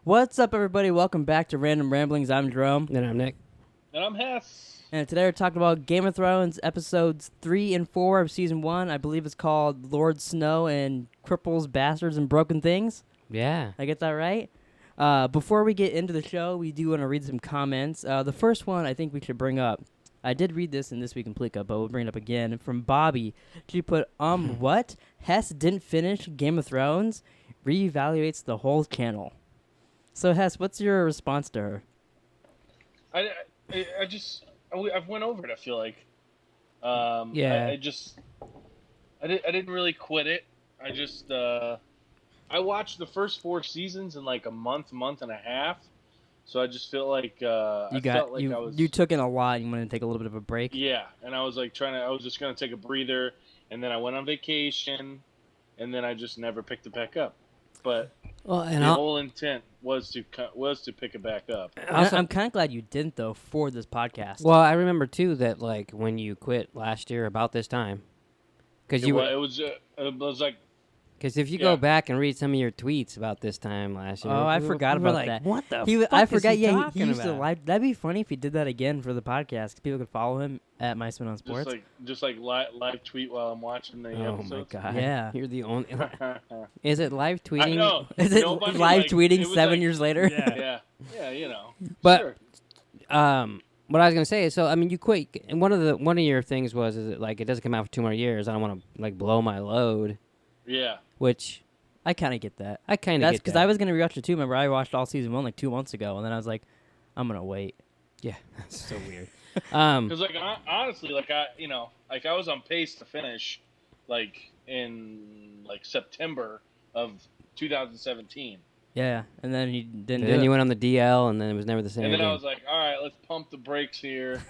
What's up, everybody? Welcome back to Random Ramblings. I'm Jerome. And I'm Nick. And I'm Hess. And today we're talking about Game of Thrones episodes 3 and 4 of Season 1. I believe it's called Lord Snow and Cripples, Bastards, and Broken Things. Yeah. I get that right? Before we get into the show, we do want to read some comments. The first one I think we should bring up. I did read this in This Week in Pleeka, but we'll bring it up again. From Bobby. She put, what? Hess didn't finish Game of Thrones? Reevaluates the whole channel. So, Hess, what's your response to her? I've went over it, I feel like. Yeah. I didn't really quit it. I watched the first 4 seasons in like a month and a half. So I just feel like you took in a lot and you wanted to take a little bit of a break. Yeah, and I was like I was just gonna take a breather, and then I went on vacation, and then I just never picked it back up. But the whole intent was to pick it back up. I'm kind of glad you didn't though for this podcast. Well, I remember too that like when you quit last year about this time, because it was like. Because if you go back and read some of your tweets about this time last year, I forgot about that. What the? I forgot. He used to live. That'd be funny if he did that again for the podcast. 'Cause people could follow him at MySpin on Sports. Just like live tweet while I'm watching the episodes. Oh my god! Yeah, you're the only. Is it live tweeting? I know. Is it live tweeting 7 years later? Yeah. You know. But sure. What I was gonna say is, so I mean, you quit, and one of your things was is it doesn't come out for 2 more years. I don't want to like blow my load. Yeah. Which I kind of get that. I kind of get that. Because I was going to rewatch it too. Remember, I watched all season 1 like 2 months ago, and then I was like, I'm going to wait. Yeah, that's so weird. Because honestly, I was on pace to finish like in like September of 2017. Yeah, and then you didn't. And then you went on the DL, and then it was never the same. And then again. I was like, all right, let's pump the brakes here.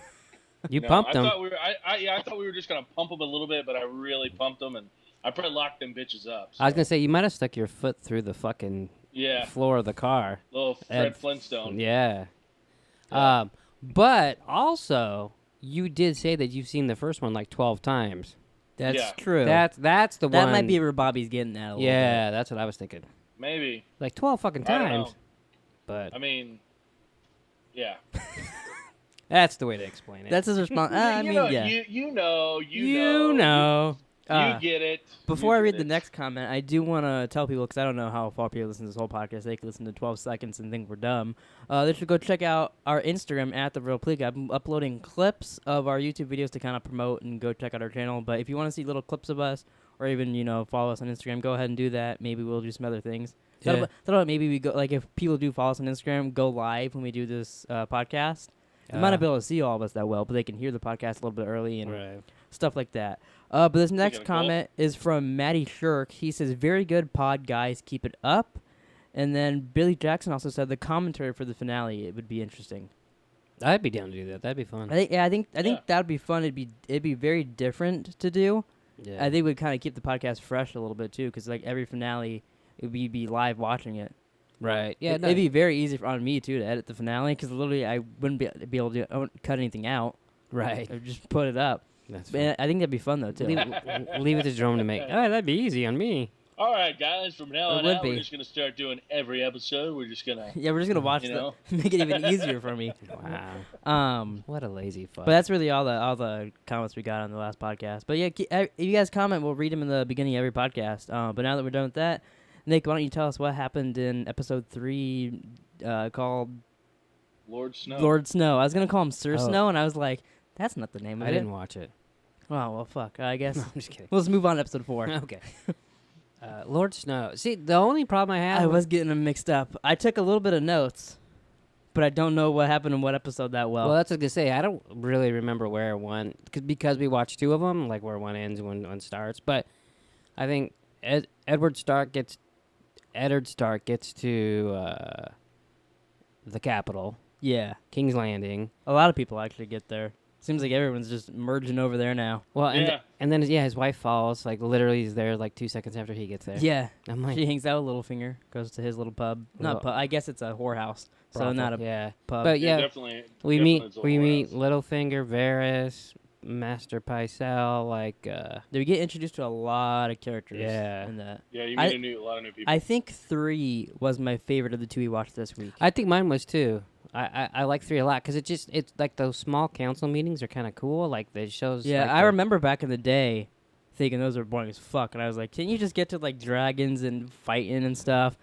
You pumped them. I thought we were just gonna pump them a little bit, but I really pumped them, and I probably locked them bitches up. So. I was gonna say you might have stuck your foot through the fucking floor of the car. Little Fred Flintstone. Yeah. Yeah. But also you did say that you've seen the first one like 12 times. That's true. That's the one. That might be where Bobby's getting at a little bit. That's what I was thinking. Maybe. Like 12 fucking I don't times. know. But I mean, yeah. that's the way to explain it. That's his response. You know. You get it. Before I read the next comment, I do want to tell people, because I don't know how far people listen to this whole podcast. They can listen to 12 seconds and think we're dumb. They should go check out our Instagram at The Real Pleeka. I'm uploading clips of our YouTube videos to kind of promote and go check out our channel. But if you want to see little clips of us or even, follow us on Instagram, go ahead and do that. Maybe we'll do some other things. Yeah. Maybe we go, like if people do follow us on Instagram, go live when we do this podcast. They might not be able to see all of us that well, but they can hear the podcast a little bit early and stuff like that. But this next comment is from Matty Shirk. He says, very good pod, guys. Keep it up. And then Billy Jackson also said the commentary for the finale, it would be interesting. I'd be down to do that. That'd be fun. I think that would be fun. It'd be very different to do. Yeah. I think we'd kind of keep the podcast fresh a little bit too, because like every finale, we'd be live watching it. Right. Yeah. It'd be very easy on me too to edit the finale, because literally I wouldn't be able to. I wouldn't cut anything out. Right. I'd just put it up. That's I think that'd be fun though too. Leave it to Jerome to make. All right, that'd be easy on me. All right, guys. From now on out, be. we're just gonna start doing every episode. We're just gonna. Yeah, we're just gonna watch make it even easier for me. Wow. What a lazy fuck. But that's really all the comments we got on the last podcast. But yeah, if you guys comment, we'll read them in the beginning of every podcast. But now that we're done with that, Nick, why don't you tell us what happened in episode 3, called Lord Snow. Lord Snow. I was gonna call him Sir Snow, and I was like, that's not the name of it. I didn't watch it. Oh well, fuck. I guess. No, I'm just kidding. Let's move on to episode 4. Okay. Lord Snow. See, the only problem I have... I was getting them mixed up. I took a little bit of notes, but I don't know what happened in what episode that well. Well, that's what I was going to say. I don't really remember where one... Because we watched 2 of them, like where one ends and one starts. But I think Eddard Stark gets to the capital. Yeah. King's Landing. A lot of people actually get there. Seems like everyone's just merging over there now. Well, and then his wife falls. Like literally, he's there like 2 seconds after he gets there. Yeah, I'm like, she hangs out with Littlefinger, goes to his little pub. Not pub. I guess it's a whorehouse, so not a pub. But yeah, definitely. we meet Littlefinger, Master Pycelle, like They get introduced to a lot of characters. Yeah. In that. Yeah, you meet a lot of new people. I think 3 was my favorite of the 2 we watched this week. I think mine was too. I like 3 a lot because it's like those small council meetings are kind of cool. Like they shows. Yeah, like I remember back in the day thinking those were boring as fuck, and I was like, can you just get to like dragons and fighting and stuff?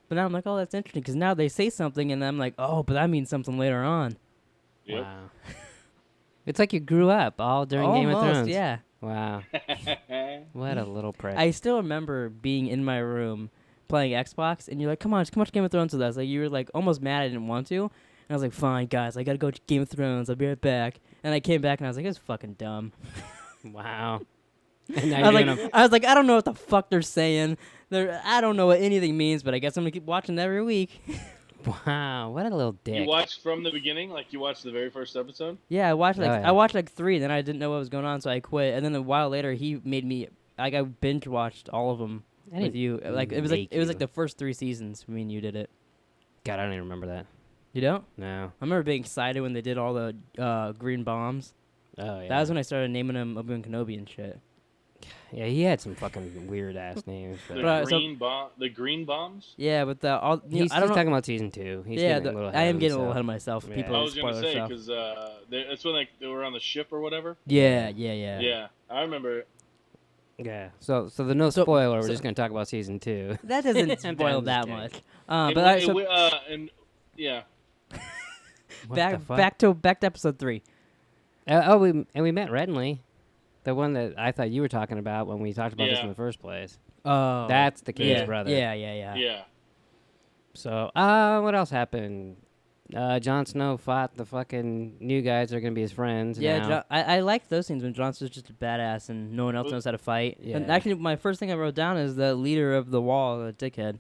But now I'm like, oh, that's interesting because now they say something, and I'm like, oh, but that means something later on. Yep. Wow. It's like you grew up all during Game of Thrones. Yeah. Wow. What a little prick. I still remember being in my room playing Xbox, and you're like, come on, just come watch Game of Thrones with us. Like, you were like almost mad I didn't want to. And I was like, fine, guys, I gotta go to Game of Thrones. I'll be right back. And I came back, and I was like, it's fucking dumb. Wow. And now I was like, I don't know what the fuck they're saying. I don't know what anything means, but I guess I'm gonna keep watching it every week. Wow, what a little dick. You watched from the beginning, like you watched the very first episode. Yeah, I watched yeah. I watched like 3, then I didn't know what was going on, so I quit. And then a while later, he made me I binge watched all of them with you. Like it was like the first 3 seasons. Me and you did it. God, I don't even remember that. You don't? No. I remember being excited when they did all the green bombs. Oh yeah. That was when I started naming him Obi-Wan Kenobi and shit. Yeah, he had some fucking weird ass names. The green bombs. Yeah, but he's talking about season 2. He's I am getting a little ahead of myself. Yeah. People I was gonna say stuff. because that's when they were on the ship or whatever. Yeah. Yeah, I remember it. Yeah. So the spoiler. We're just gonna talk about season 2. That doesn't spoil that much. Back to episode 3. We met Renly, the one that I thought you were talking about when we talked about this in the first place. Oh, that's the kid's brother. Yeah. So, what else happened? Jon Snow fought the fucking new guys that are gonna be his friends. Yeah, I liked those scenes when Jon Snow's just a badass and no one else knows how to fight. Yeah. And actually, my first thing I wrote down is the leader of the Wall, the dickhead.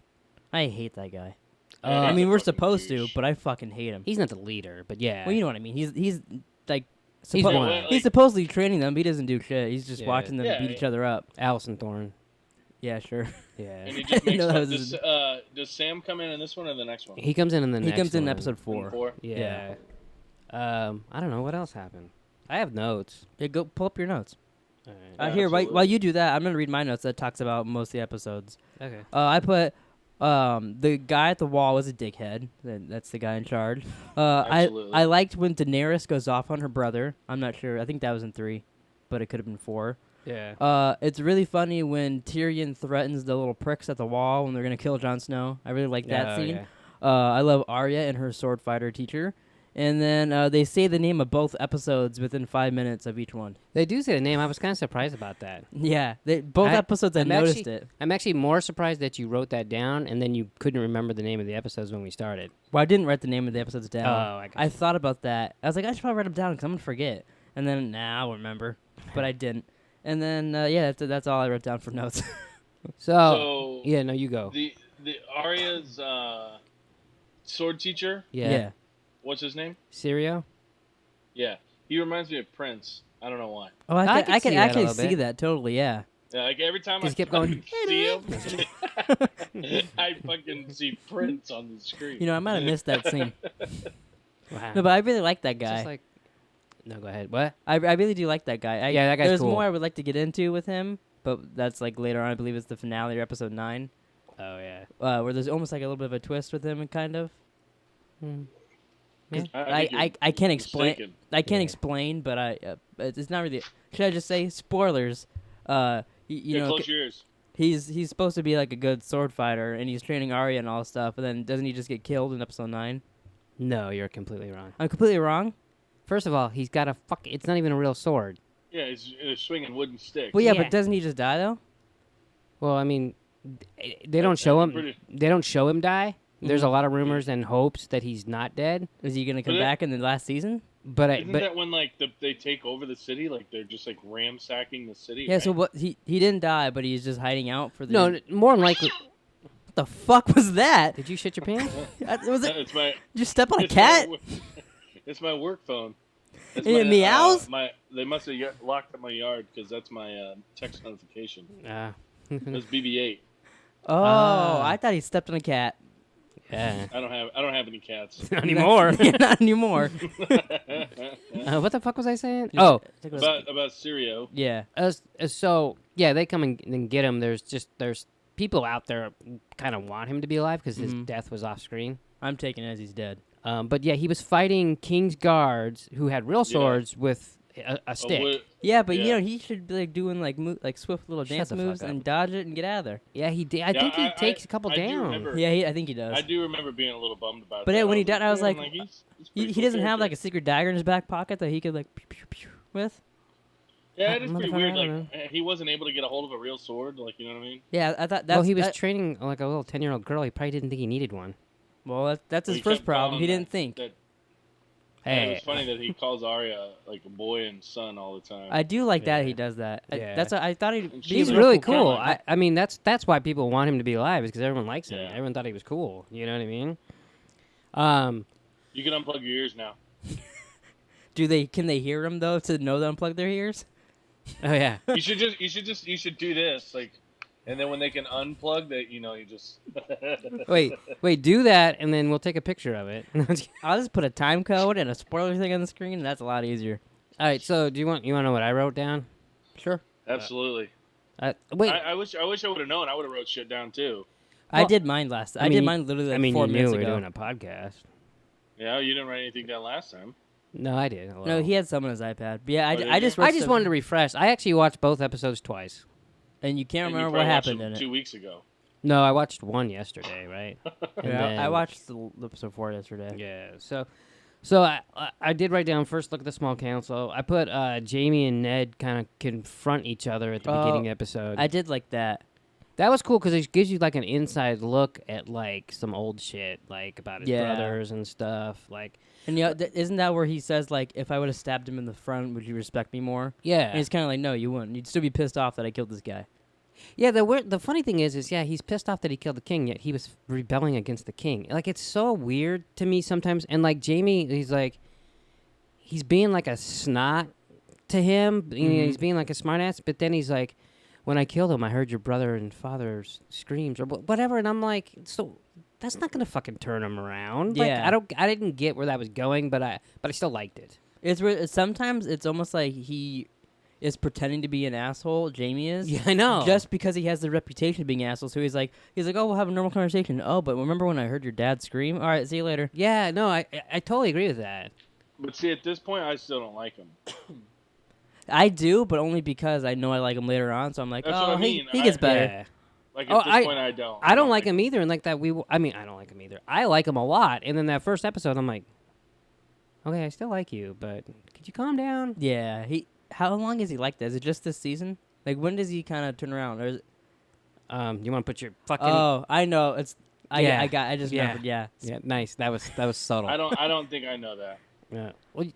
I hate that guy. I mean, we're supposed to, but I fucking hate him. He's not the leader, but yeah. Well, you know what I mean. He's like one. he's supposedly training them, but he doesn't do shit. He's just watching them beat each other up. Allison Thorne. Yeah, sure. Yeah. And he just makes does Sam come in this one or the next one? He comes in the next one. He comes in episode 4. 4? Yeah. I don't know what else happened. I have notes. Yeah, go pull up your notes. All right. Here, while you do that, I'm gonna read my notes that talks about most of the episodes. Okay. I put the guy at the wall was a dickhead. That's the guy in charge. I liked when Daenerys goes off on her brother. I'm not sure. I think that was in 3, but it could have been 4. Yeah. It's really funny when Tyrion threatens the little pricks at the wall when they're gonna kill Jon Snow. I really like that scene. Yeah. I love Arya and her sword fighter teacher. And then they say the name of both episodes within 5 minutes of each one. They do say the name. I was kind of surprised about that. Yeah, both episodes I noticed it. I'm actually more surprised that you wrote that down and then you couldn't remember the name of the episodes when we started. Well, I didn't write the name of the episodes down. Oh, I thought about that. I was like, I should probably write them down because I'm going to forget. And then, I'll remember. But I didn't. And then, that's all I wrote down for notes. So yeah, no, you go. The Arya's sword teacher. Yeah. What's his name? Sirio? Yeah. He reminds me of Prince. I don't know why. Oh, I can actually see that totally, yeah. Yeah, like every time Just keep going. See him, I fucking see Prince on the screen. You know, I might have missed that scene. Wow. No, but I really like that guy. Just like, no, go ahead. What? I really do like that guy. That guy's There's cool. more I would like to get into with him, but that's like later on. I believe it's the finale or episode 9. Oh, yeah. Where there's almost like a little bit of a twist with him, kind of. Yeah. I can't explain. Mistaken. I can't explain, but it's not really. Should I just say spoilers? You know, close your ears. he's supposed to be like a good sword fighter, and he's training Arya and all stuff. And then doesn't he just get killed in episode 9? No, you're completely wrong. I'm completely wrong. First of all, he's got a it's not even a real sword. Yeah, he's swinging wooden sticks. Well, yeah, but doesn't he just die though? Well, I mean, they don't show him. They don't show him die. There's a lot of rumors and hopes that he's not dead. Is he gonna come back in the last season? Isn't that when like they take over the city? Like they're just like ransacking the city. Yeah. Right? So what? He didn't die, but he's just hiding out for the. No, more than likely. What the fuck was that? Did you shit your pants? Was it? It's my. Did you step on a cat? It's my work phone. And it meows? They must have locked up my yard because that's my text notification. It was BB-8. Oh, I thought he stepped on a cat. Yeah. I don't have any cats. Not anymore. Not anymore. What the fuck was I saying? About Sirio. Yeah. So yeah, they come and get him. There's people out there kind of want him to be alive because his death was off screen. I'm taking it as he's dead. But yeah, he was fighting King's guards who had real swords with a stick. But you know he should be like doing like swift little dance moves and dodge it and get out of there. Yeah, he did. I think he takes a couple down. I think he does. I do remember being a little bummed about that. But when he died, I was like, he doesn't have like a secret dagger in his back pocket that he could like pew, pew, pew with. Yeah, it is pretty weird. Like he wasn't able to get a hold of a real sword. Like, you know what I mean? Yeah, I thought. He was training like a little 10-year-old girl. He probably didn't think he needed one. Well, that's his first problem. He didn't think. Hey, it was funny that he calls Arya like a boy and son all the time. I do like that he does that. Yeah. That's what I thought he's really cool. I mean, that's why people want him to be alive is because everyone likes him. Yeah. Everyone thought he was cool. You know what I mean? You can unplug your ears now. Can they hear him though to know to unplug their ears? Oh yeah. You should do this like, and then when they can unplug that, you just wait, do that, and then we'll take a picture of it. I'll just put a time code and a spoiler thing on the screen, and that's a lot easier. All right, so you want to know what I wrote down? Sure. Absolutely. Wait. I wish I would have known. I would have wrote shit down too. I did mine last. I did mine literally 4 minutes ago. We were doing a podcast. Yeah, you didn't write anything down last time. No, I did. No, he had some on his iPad. But yeah, I just wanted to refresh. I actually watched both episodes twice. And you can't remember what happened in it. 2 weeks ago. No, I watched one yesterday, right? I watched the episode 4 yesterday. Yeah, so I did write down first look at the small council. I put Jaime and Ned kind of confront each other at the beginning episode. I did like that. That was cool because it gives you like an inside look at like some old shit, like about his brothers and stuff. Like, and isn't that where he says like, if I would have stabbed him in the front, would you respect me more? Yeah, and he's kind of like, no, you wouldn't. You'd still be pissed off that I killed this guy. Yeah, the funny thing is he's pissed off that he killed the king, yet he was rebelling against the king. Like, it's so weird to me sometimes. And like Jaime, he's being like a snot to him. You know, he's being like a smartass, but then he's like, when I killed him, I heard your brother and father's screams or whatever, and I'm like, so that's not gonna fucking turn him around. Yeah, like, I didn't get where that was going, but I still liked it. Sometimes it's almost like he is pretending to be an asshole. Jaime is. Yeah, I know. Just because he has the reputation of being an asshole, so he's like, oh, we'll have a normal conversation. Oh, but remember when I heard your dad scream? All right, see you later. Yeah, no, I totally agree with that. But see, at this point, I still don't like him. I do, but only because I know I like him later on. So I'm like, he gets better. Yeah. Like at this point, I don't. I don't like him either, and like that I don't like him either. I like him a lot, and then that first episode, I'm like, okay, I still like you, but could you calm down? Yeah, how long is he like that? Is it just this season? Like, when does he kind of turn around? Or is it... you want to put your fucking? Oh, I know. It's I just remembered. Yeah. Yeah, nice. That was subtle. I don't think I know that. Yeah. Well,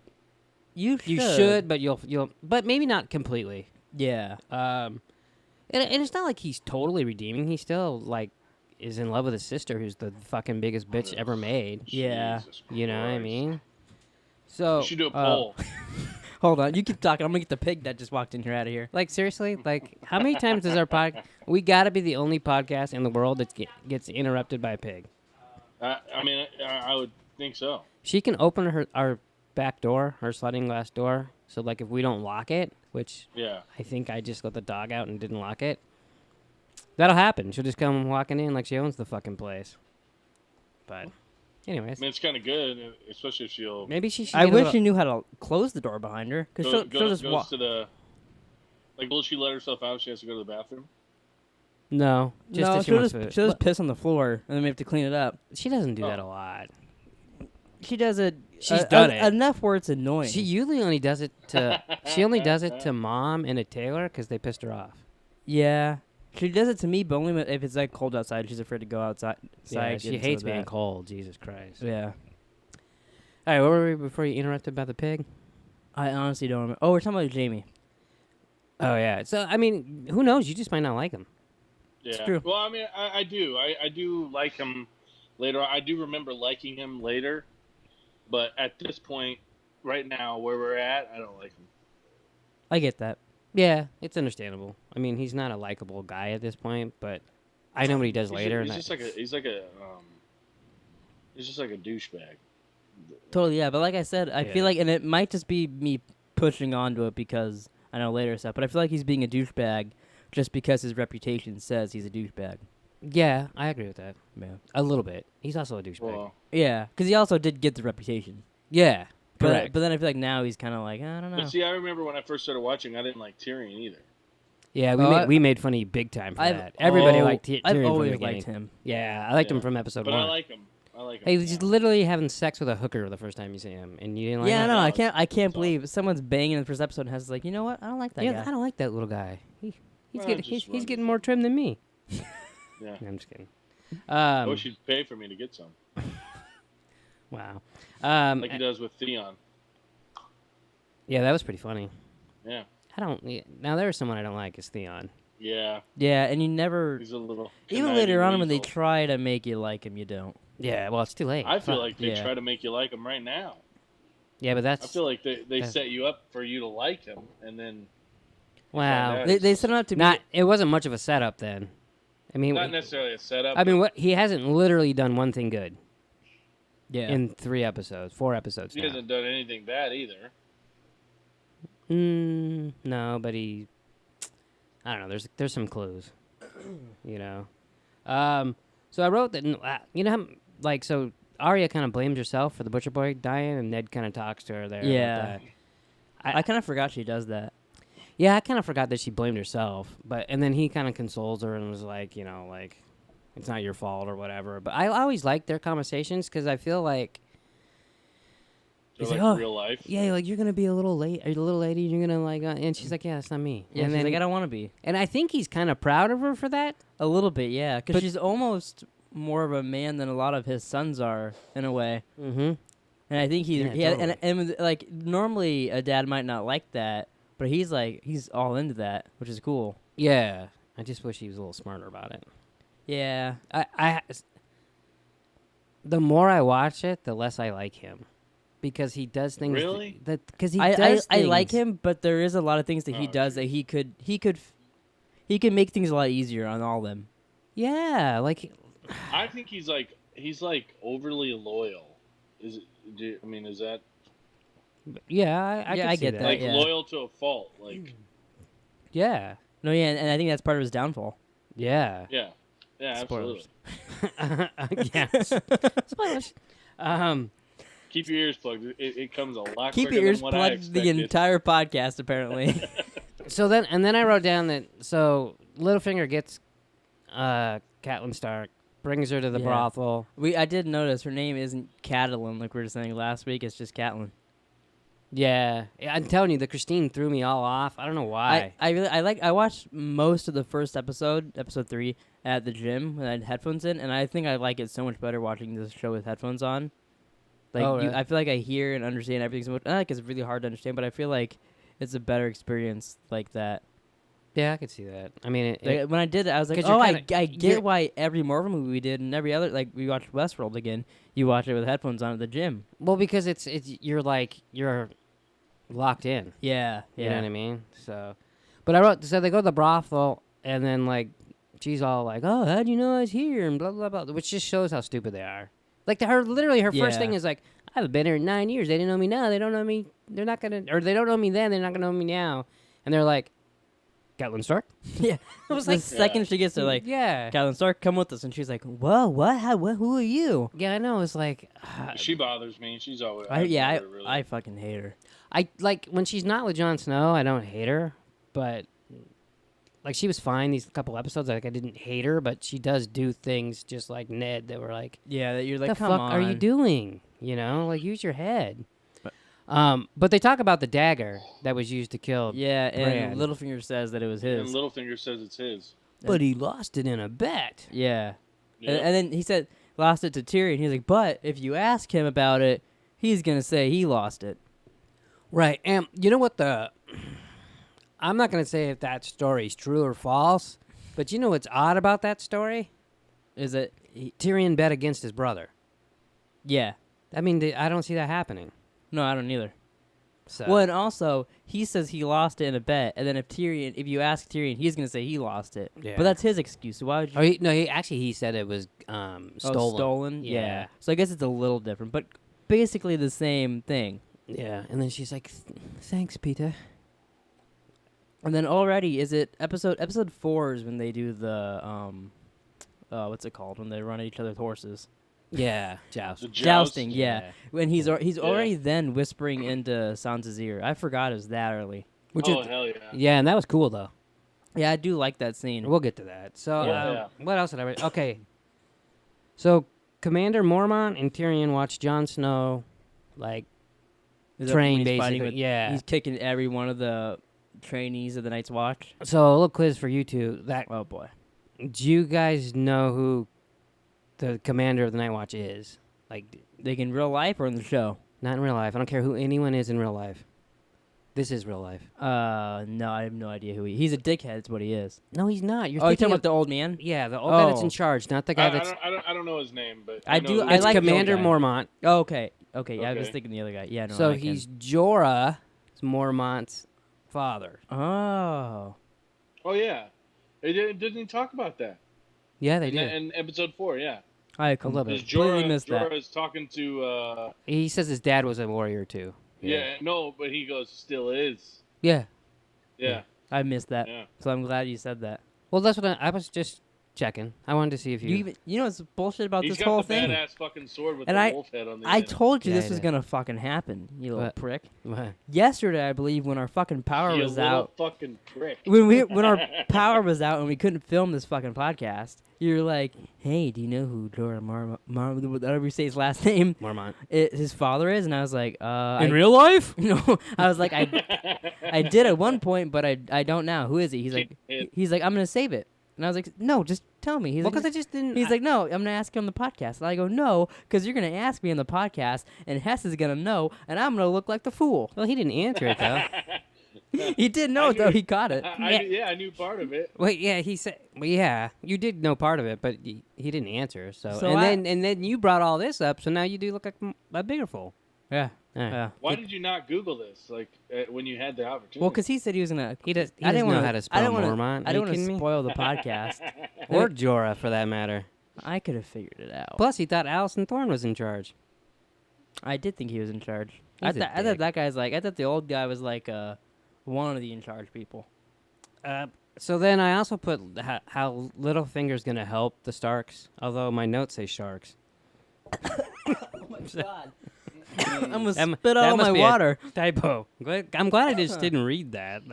you should, but you'll but maybe not completely. Yeah. And it's not like he's totally redeeming. He still like is in love with his sister, who's the fucking biggest bitch ever made. Yeah. You know what I mean? So you should do a poll. Hold on, you keep talking. I'm gonna get the pig that just walked in here out of here. Like, seriously, like, how many times does our podcast? We gotta be the only podcast in the world that gets interrupted by a pig. I mean, I would think so. She can open our back door, her sliding glass door. So, like, if we don't lock it, which I think I just let the dog out and didn't lock it, that'll happen. She'll just come walking in like she owns the fucking place. But, anyways. I mean, it's kind of good, especially if she'll... Maybe she should... I wish she knew how to close the door behind her. Because she'll just walk... to the... Like, will she let herself out if she has to go to the bathroom? No. She'll just piss on the floor, and then we have to clean it up. She doesn't do that a lot. She does it... She's done it. Enough where it's annoying. She usually only does it to... she only does it to Mom and a tailor because they pissed her off. Yeah. She does it to me, but only if it's like cold outside. She's afraid to go outside. Yeah, she hates being cold. Jesus Christ. Yeah. All right, what were we before you interrupted about the pig? I honestly don't remember. Oh, we're talking about Jaime. Oh, yeah. So, I mean, who knows? You just might not like him. Yeah. It's true. Well, I mean, I do. I do like him later. I do remember liking him later. But at this point, right now, where we're at, I don't like him. I get that. Yeah, it's understandable. I mean, he's not a likable guy at this point, but I know what he does later. He's like a He's just like a douchebag. Totally, yeah. But like I said, I feel like, and it might just be me pushing onto it because I know later stuff, but I feel like he's being a douchebag just because his reputation says he's a douchebag. Yeah, I agree with that. Yeah. A little bit. He's also a douchebag. Well, yeah, because he also did get the reputation. Yeah, correct. But then I feel like now he's kind of like, I don't know. But see, I remember when I first started watching, I didn't like Tyrion either. Yeah, we made fun of you big time for that. Everybody liked Tyrion I've from the always beginning. liked him. Yeah, I liked him from episode 1. But I like him. Hey, he's literally having sex with a hooker the first time you see him, and you didn't like Yeah, that? no, I can't believe someone's banging in the first episode and has like, you know what? I don't like that guy. I don't like that little guy. He's getting more runs. trim than me. Yeah. No, I'm just kidding. I wish he'd pay for me to get some. Wow. Like he does with Theon. Yeah, that was pretty funny. Yeah. Now there's someone I don't like is Theon. Yeah. Yeah, and you never. He's a little. Even later on, when they weasel. try to make you like him, you don't. Yeah, well, it's too late. I feel like they Yeah. try to make you like him right now. Yeah, but that's. I feel like they set you up for you to like him, and then. Wow. They set him up to be. It wasn't much of a setup then. I mean, Not necessarily a setup. I mean, he hasn't literally done one thing good Yeah. in 4 episodes. He now. hasn't done anything bad either. No, but I don't know. There's some clues, you know. So I wrote that. You know, so Arya kind of blames herself for the butcher boy dying, and Ned kind of talks to her there. Yeah. about that. I kind of forgot she does that. Yeah, I kind of forgot that she blamed herself, and then he kind of consoles her and was like, you know, like it's not your fault or whatever. But I always like their conversations because I feel like. They're He's like like, real life. Yeah, like you're gonna be a little late. Are you a little lady? You're gonna like, and she's like, yeah, that's not me. Yeah, and she's then like, I don't want to be. and I think he's kind of proud of her for that. A little bit, yeah, because But- she's almost more of a man than a lot of his sons are in a way. Mm-hmm. And I think Yeah, and like normally a dad might not like that, but he's all into that, which is cool. Yeah, I just wish he was a little smarter about it. Yeah, The more I watch it, the less I like him, because he does things. Really? Because he I does. I like things- him, but there is a lot of things that he does that he could make things a lot easier on all of them. Yeah, like. I think he's like overly loyal. Is that Yeah, I Yeah, can I see get that. that. like yeah. loyal to a fault? Like Yeah. No, yeah, and I think that's part of his downfall. Yeah. yeah, Spoilers. absolutely. Yes. Spoilers. Keep your ears plugged. It comes a lot. Keep quicker your ears than what I plugged the expected. entire podcast, apparently. So then I wrote down that Littlefinger gets Catelyn Stark, brings her to the Yeah. brothel. I did notice her name isn't Catelyn like we were saying last week. It's just Catelyn. Yeah, I'm telling you, the Christine threw me all off. I don't know why. I watched most of the first episode 3, at the gym when I had headphones in, and I think I like it so much better watching this show with headphones on. Like really? I feel like I hear and understand everything so much. I like it's really hard to understand, but I feel like it's a better experience like that. Yeah, I could see that. I mean, When I did it, I was like, 'Cause you're oh, kinda- I you're- get why every Marvel movie we did and every other, like we watched Westworld again. You watch it with headphones on at the gym. well, because it's you're locked in. Yeah, You know what I mean? So, but I wrote, so they go to the brothel, and then, like, she's all like, oh, how'd you know I was here? And blah, blah, blah, which just shows how stupid they are. Like, literally, her first Yeah. thing is like, I haven't been here in 9 years. They didn't know me now. They don't know me. They're not going to, or they don't know me then. They're not going to know me now. And they're like, Catelyn Stark? Yeah. I was The like, second she gets there, like, yeah. Catelyn Stark, come with us. And she's like, whoa, what? Who are you? Yeah, I know. It's like, She bothers me. She's always. I fucking hate her. I like when she's not with Jon Snow, I don't hate her, but like she was fine these couple episodes. Like I didn't hate her, but she does do things just like Ned that were like, Yeah, that you're like, the come fuck on. are you doing? You know, like use your head. But they talk about the dagger that was used to kill. Yeah, and Bran. Littlefinger says that it was And his. Littlefinger says it's his. But he lost it in a bet. Yeah. Yeah. And then he said, lost it to Tyrion. He's like, but if you ask him about it, he's going to say he lost it. Right. And you know what I'm not going to say if that story's true or false, but you know what's odd about that story? Is it? Tyrion bet against his brother. Yeah. I mean, I don't see that happening. No, I don't either. So. Well, and also he says he lost it in a bet, and then if you ask Tyrion, he's gonna say he lost it. Yeah. But that's his excuse. So why would you? He said it was stolen. Oh, stolen. Yeah. So I guess it's a little different, but basically the same thing. Yeah. And then she's like, "Thanks, Peter." And then already is it episode 4 is when they do the what's it called when they run at each other's horses? Yeah, jousting. Yeah, when he's already then whispering into Sansa's ear. I forgot it was that early. Hell yeah! Yeah, and that was cool though. Yeah, I do like that scene. We'll get to that. So what else did I read? Okay, so Commander Mormont and Tyrion watch Jon Snow train basically. He's kicking every one of the trainees of the Night's Watch. So a little quiz for you two. Oh boy, do you guys know who the commander of the Night Watch is? In real life or in the show? Not in real life. I don't care who anyone is in real life. This is real life. No, I have no idea who he's a dickhead. That's what he is. No, he's not. You're talking about the old man? Yeah, the old guy that's in charge, not the guy that's. I don't know his name, but I do. It's like Commander Mormont. Oh, okay. Yeah, I was thinking the other guy. Yeah, no. So he's Jorah Mormont's father. Oh. Oh yeah, didn't he talk about that? Yeah, they did. In episode 4, yeah. I completely missed that. Jorah is talking to. He says his dad was a warrior too. Yeah, no, but he goes, still is. Yeah. Yeah. I missed that. Yeah. So I'm glad you said that. Well, that's what I was just checking. I wanted to see if you. You know what's bullshit about He's this whole thing? He's got the badass fucking sword with and the wolf head on the I end. told you this was gonna fucking happen, you little prick. What? Yesterday, I believe, when our fucking power was out. Fucking prick. When our power was out and we couldn't film this fucking podcast, you were like, "Hey, do you know who Jorah whatever you say his last name, Mormont, his father is?" And I was like, in real life? No, I was like, I did at one point, but I don't now. Who is he? He's like, I'm gonna save it. And I was like, no, just tell me. He's because I just didn't. He's like, no, I'm going to ask you on the podcast. And I go, no, because you're going to ask me on the podcast, and Hess is going to know, and I'm going to look like the fool. Well, he didn't answer it, though. He did know it, though. He caught it. I knew part of it. Wait, yeah, he said, well, yeah, you did know part of it, but he didn't answer. And then you brought all this up, so now you do look like a bigger fool. Yeah. Yeah. Why did you not Google this, when you had the opportunity? Well, because he said he was gonna. He doesn't know how to spell Mormont. I don't want to spoil the podcast, or Jorah for that matter. I could have figured it out. Plus, he thought Alison Thorne was in charge. I did think he was in charge. I thought that guy's I thought the old guy was one of the in charge people. So then I also put how Littlefinger's gonna help the Starks, although my notes say Sharks. Oh my god. I'm gonna spit out my water. Typo. I'm glad I just didn't read that.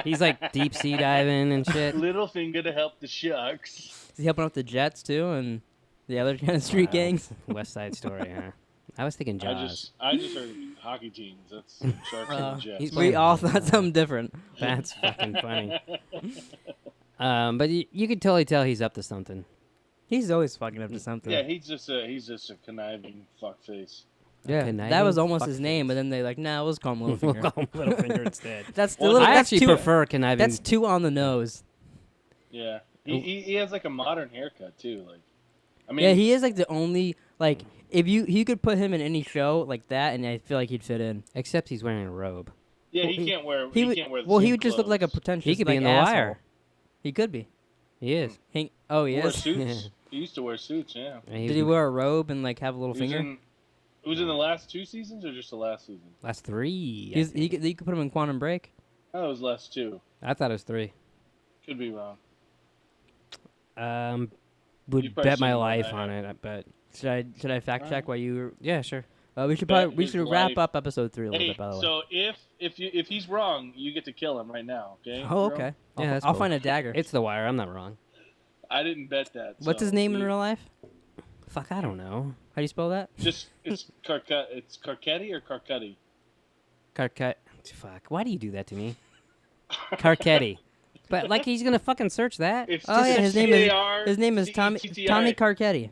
He's deep sea diving and shit. Littlefinger to help the sharks. Is he helping out the Jets too and the other kind of street gangs? West Side Story, huh? I was thinking Jaws. I just heard hockey teams. That's Sharks and Jets. We all thought something different. That's fucking funny. But you could totally tell he's up to something. He's always fucking up to something. Yeah, he's just a conniving fuckface. Yeah, that was almost his name, but then they we'll just call him Littlefinger. We'll call him Littlefinger instead. I actually prefer conniving. That's too on the nose. Yeah, he has a modern haircut too. Yeah, he is the only if you could put him in any show like that, and I feel like he'd fit in. Except he's wearing a robe. Yeah, he can't wear. Well, he would just look like a pretentious. He could be in The asshole. Wire. He could be. He is. He is. Suits. He used to wear suits. Yeah. Did he wear a robe and have a little finger? It was in the last 2 seasons or just the last season? Last 3. You could put him in Quantum Break. Oh, it was last 2. I thought it was 3. Could be wrong. Would bet my life on it, but should I fact check while you were... Yeah, sure. We should wrap up episode 3 a little bit, by the way. So if he's wrong, you get to kill him right now, okay? Oh, okay. Yeah, I'll find a dagger. It's The Wire. I'm not wrong. I didn't bet that. What's his name in real life? Fuck, I don't know. How do you spell that? It's Carcetti or Carcetti? Carcetti. Fuck. Why do you do that to me? Carcetti. But he's gonna fucking search that. His name is Tommy Carcetti,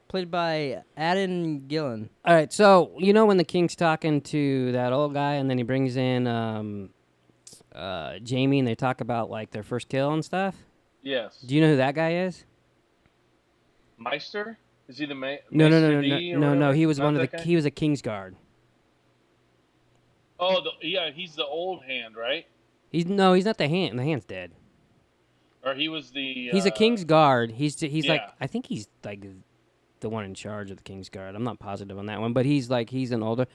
played by Adam Gillen. All right, so when the king's talking to that old guy, and then he brings in Jaime, and they talk about their first kill and stuff. Yes. Do you know who that guy is? Meister? Is he the No. He was he was a Kingsguard. Oh, he's the old hand, right? He's not the hand. The hand's dead. Or he was the. He's a King's Guard. He's Yeah. like, I think he's like the one in charge of the King's Guard. I'm not positive on that one, but he's an older.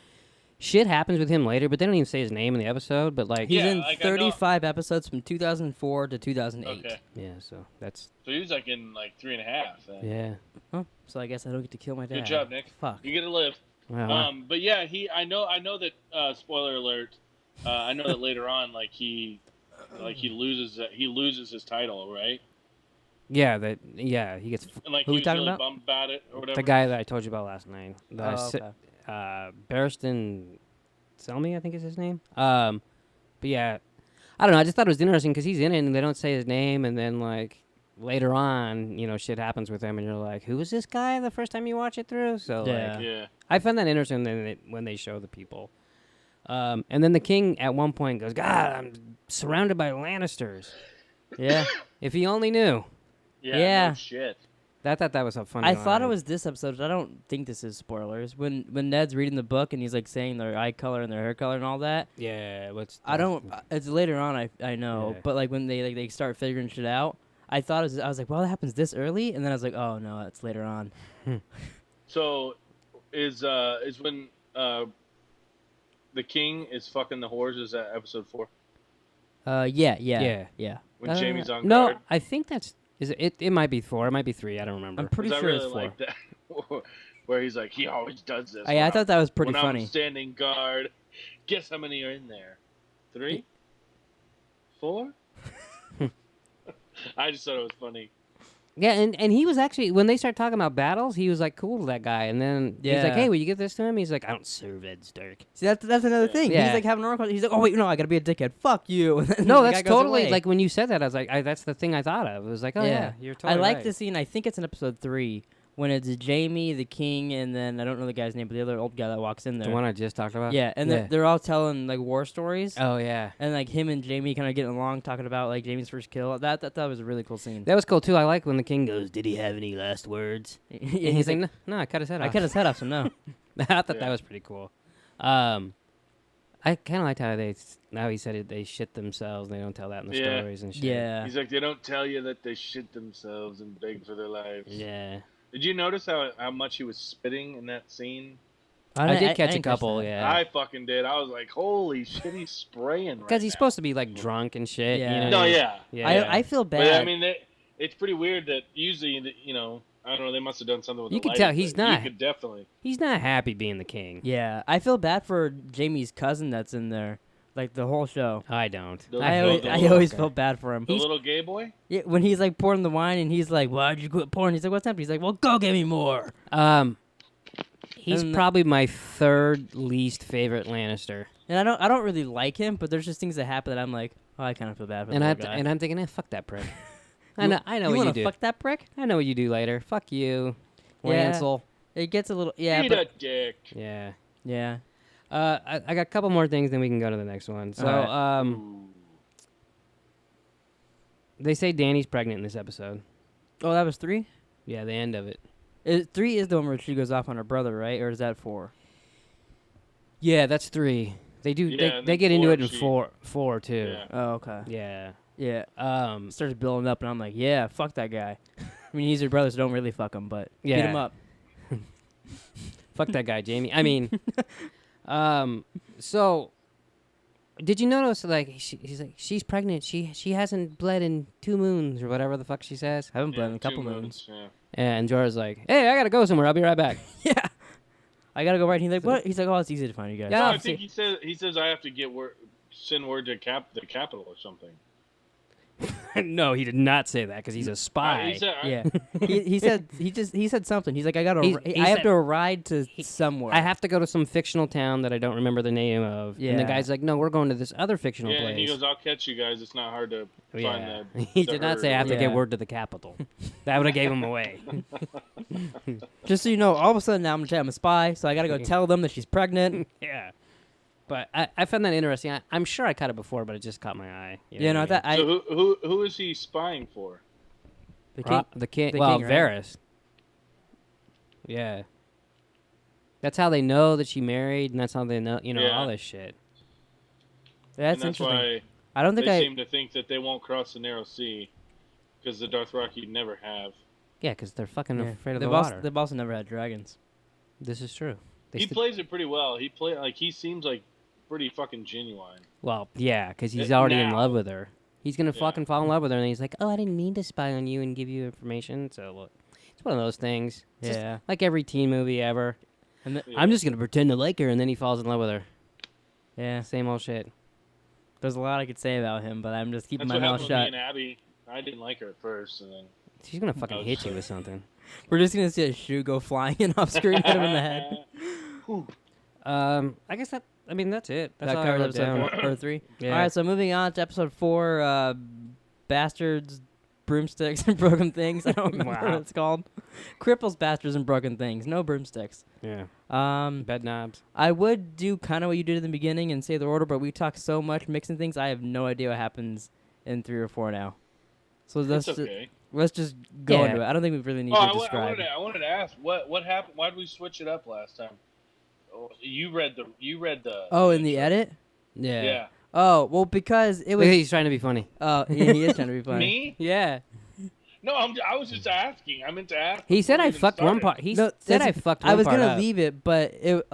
Shit happens with him later, but they don't even say his name in the episode. But like, he's in 35 episodes from 2004 to 2008. Okay. Yeah, so that's. So he was like in like 3.5. Yeah. Oh, so I guess I don't get to kill my dad. Good job, Nick. Fuck. You get to live. Wow. But yeah, I know that. Spoiler alert. I know that later on, like he loses his title, right? Yeah, he gets. And like who he we was talking really about? bummed about it or whatever. The guy that I told you about last night. Okay. Barristan Selmy, I think is his name. But yeah, I don't know. I just thought it was interesting because he's in it and they don't say his name, and then like later on, shit happens with him, and you're like, who is this guy? The first time you watch it through, so yeah. I find that interesting when they show the people. And then the king at one point goes, God, I'm surrounded by Lannisters. Yeah. If he only knew. Yeah. No shit. I thought that was a funny I line. thought it was this episode, but I don't think this is spoilers. When Ned's reading the book and he's like saying their eye color and their hair color and all that. Yeah, I don't. It's later on. I know, Yeah. but like when they start figuring shit out, I was like, well, that happens this early, and then I was like, oh no, it's later on. So, is when the king is fucking the whores? Is that episode 4? Yeah. When Jamie's on no, guard. I think that's. Is it? It might be 4. It might be 3. I don't remember. I'm pretty 'Cause sure I really it's 4. like that, where he's like, he always does this. I thought that was pretty when funny. I'm standing guard. Guess how many are in there? 3? 4? I just thought it was funny. Yeah, and he was actually, when they start talking about battles, he was like cool to that guy, and then he's like, hey, will you give this to him? He's like, I don't serve Ed Stark. See, that's another thing. Yeah. He's like having a normal. He's like, oh wait, no, I gotta be a dickhead. Fuck you. No, The that's guy goes totally away. like when you said that, I was like, that's the thing I thought of. It was like, oh yeah, you're totally I like right. the scene. I think it's in episode 3 when it's Jamie, the king, and then I don't know the guy's name, but the other old guy that walks in there. The one I just talked about. Yeah, and they're all telling like war stories. Oh yeah. And like him and Jamie kind of getting along, talking about like Jamie's first kill. That was a really cool scene. That was cool too. I like when the king goes, "Did he have any last words?" And And he's like, "No, I cut his head off." I cut his head off, so no. I thought that was pretty cool. I kind of liked how now he said they shit themselves. They don't tell that in the stories and shit. Yeah. He's like, they don't tell you that they shit themselves and beg for their lives. Yeah. Did you notice how much he was spitting in that scene? I did catch a couple, yeah. I fucking did. I was like, holy shit, he's spraying Because he's supposed to be like drunk and shit. Yeah. You know? No, yeah. I feel bad. But I mean, it's pretty weird that usually, I don't know, they must have done something with You the could tell lighting, he's but not. You could definitely. He's not happy being the king. Yeah, I feel bad for Jamie's cousin that's in there, like the whole show. I don't. I always felt bad for him. The little gay boy? Yeah, when he's like pouring the wine and he's like, "Why'd you quit pouring?" He's like, "What's happening?" He's like, "Well, go get me more." He's probably my 3rd least favorite Lannister. And I don't really like him, but there's just things that happen that I'm like, oh, I kind of feel bad for that guy. And I'm thinking, fuck that prick. I know what you wanna do. Fuck that prick? I know what you do later. Fuck you, Yeah. Lancel. It gets a little Eat a dick. Yeah. Yeah. I got a couple more things, then we can go to the next one. So, they say Dany's pregnant in this episode. Oh, that was 3? Yeah, the end of it. 3 is the one where she goes off on her brother, right? Or is that 4? Yeah, that's 3. They do. Yeah, they get into it in 4 too. Yeah. Oh, okay. Yeah. Yeah. Starts building up, and I'm like, yeah, fuck that guy. I mean, he's your brother, so don't really fuck him, but beat him up. Fuck that guy, Jamie. I mean, so did you notice, like, he's like, she's pregnant. She hasn't bled in 2 moons or whatever the fuck she says. I haven't bled in a couple moons. Yeah. And Jorah's like, hey, I gotta go somewhere. I'll be right back. Yeah. I gotta go right. He's like, what? He's like, oh, it's easy to find you guys. Yeah, No, I think he says I have to send word to the capital or something. No, he did not say that because he's a spy. He said something. He's like, I have to ride to somewhere. I have to go to some fictional town that I don't remember the name of. Yeah. And the guy's like, no, we're going to this other fictional place. And he goes, I'll catch you guys. It's not hard to find the He did not say I have to Yeah. get word to the capital. That would have gave him away. Just so you know, all of a sudden now I'm a spy, so I gotta go tell them that she's pregnant. Yeah. But I found that interesting. I'm sure I caught it before, but it just caught my eye. You know that I So who is he spying for? the king. The king. the Well, king, right? Varys. Yeah. That's how they know that she married, and that's how they know, all this shit. That's interesting. Why I don't think they seem to think that they won't cross the narrow sea because the Dothraki never have. Yeah, because they're fucking afraid of the water. They've also never had dragons. This is true. He plays it pretty well. He seems like pretty fucking genuine. Well, yeah, because he's already in love with her. He's gonna fucking fall in love with her, and he's like, "Oh, I didn't mean to spy on you and give you information." So look, it's one of those things. It's just like every teen movie ever. And I'm just gonna pretend to like her, and then he falls in love with her. Yeah, same old shit. There's a lot I could say about him, but I'm just keeping my mouth shut. Me and Abby, I didn't like her at first, and then she's gonna fucking hit you with something. We're just gonna see a shoe go flying in off screen, hit him in the head. I guess that's it. That's that all covers I wrote episode 3. Yeah. All right, so moving on to episode 4, bastards, broomsticks, and broken things. I don't remember what it's called. Cripples, bastards, and broken things. No broomsticks. Yeah. Bed knobs. I would do kind of what you did in the beginning and say the order, but we talk so much mixing things. I have no idea what happens in 3 or 4 now. So let's just go into it. I don't think we really need to describe. I wanted to ask what happened. Why did we switch it up last time? You read the. Oh, in the edit? Yeah. Oh, well, because it was. He's trying to be funny. Oh, yeah, he is trying to be funny. Me? Yeah. No, I was just asking. I meant to ask. He said I fucked one part. He said I fucked one part. I was gonna leave it, but it